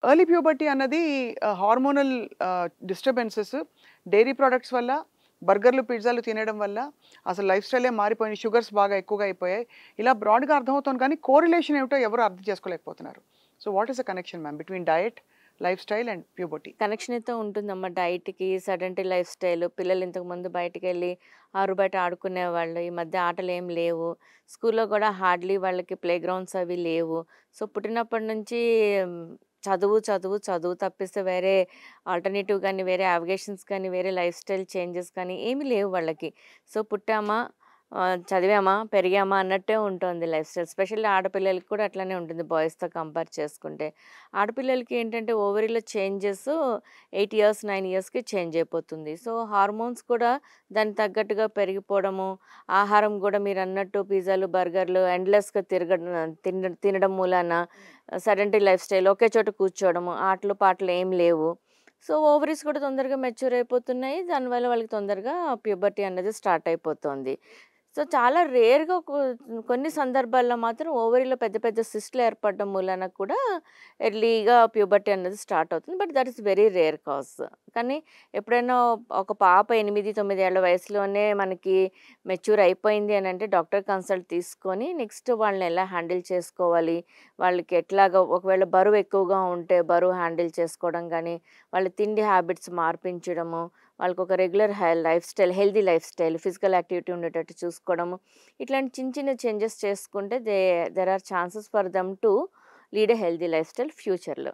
Early puberty అన్నది hormonal disturbances, dairy products వల్ల, బర్గర్‌లు, పిజ్జాలు తినడం వల్ల అసలు లైఫ్ స్టైలే మారిపోయింది. షుగర్స్ బాగా ఎక్కువగా అయిపోయాయి. ఇలా బ్రాడ్‌గా అర్థమవుతోంది కానీ కోరిలేషన్ ఏమిటో ఎవరు అర్థం చేసుకోలేకపోతున్నారు. So what is the connection ma'am between diet, lifestyle and puberty? Connection అయితే ఉంటుందమ్మా. డైట్‌కి, సెడెంటరీ లైఫ్ స్టైల్. పిల్లలు ఇంతకుముందు బయటికెళ్ళి బయట ఆడుకునేవాళ్ళు. ఈ మధ్య ఆటలేం లేవు. స్కూల్‌లో గూడా హార్డ్‌లీ వాళ్ళకి ప్లే గ్రౌండ్స్ అవి లేవు. సో, పుట్టినప్పటి నుంచి హ్మ్, చదువు, చదువు, చదువు తప్పిస్తే వేరే ఆల్టర్‌నేటివ్ గాని, వేరే అవిగేషన్స్ కానీ, వేరే లైఫ్ స్టైల్ చేంజెస్ కానీ ఏమీ లేవు వాళ్ళకి. సో, పుట్టామా, చదివామా, పెరిగామా అన్నట్టే ఉంటోంది లైఫ్ స్టైల్. ఎస్పెషల్లీ ఆడపిల్లలకి కూడా అట్లనే ఉంటుంది బాయ్స్‌తో కంపేర్ చేసుకుంటే. ఆడపిల్లలకి ఏంటంటే ఓవరీలో చేంజెస్ 8 ఇయర్స్, 9 ఇయర్స్‌కి చేంజ్ అయిపోతుంది. సో, హార్మోన్స్ కూడా దానికి తగ్గట్టుగా పెరిగిపోవడము, ఆహారం గూడా మీరన్నట్టు పిజ్జాలు, బర్గర్‌లు ఎండ్‌లెస్‌గా తినడం మూలాన సెడెంటరీ లైఫ్ స్టైల్ ఒకే చోట కూర్చోవడము, ఆటలు, పాటలు ఏం లేవు. సో, ఓవరీస్ కూడా తొందరగా మెచ్యూర్ అయిపోతున్నాయి. దానివల్ల వాళ్ళకి తొందరగా ప్యూబర్టీ అనేది స్టార్ట్ అయిపోతోంది. సో, చాలా రేర్‌గా కొన్ని సందర్భాల్లో మాత్రం ఓవరీలో పెద్ద పెద్ద సిస్ట్‌లు ఏర్పడడం మూలాన కూడా ఎర్లీగా ప్యూబర్టీ అనేది స్టార్ట్ అవుతుంది. But that is very rare cause. కానీ ఎప్పుడైనా ఒక పాప 8, 9 ఏళ్ల వయసులోనే మనకి మెచ్యూర్ అయిపోయింది అనంటే డాక్టర్ కన్సల్ట్ తీసుకొని నెక్స్ట్ వాళ్ళని ఎలా హ్యాండిల్ చేసుకోవాలి, వాళ్ళకి ఎట్లాగా ఒకవేళ బరువు ఎక్కువగా ఉంటే బరువు హ్యాండిల్ చేసుకోవడం గానీ, వాళ్ళ తిండి హ్యాబిట్స్ మార్పించడము, వాళ్ళకొక regular life style, healthy life style, physical activity ఉండేటట్టు చూసుకోవడము. ఇట్లాంటి చిన్న చిన్న చేంజెస్ చేసుకుంటే there are chances for them to lead a healthy life style ఫ్యూచర్‌లో.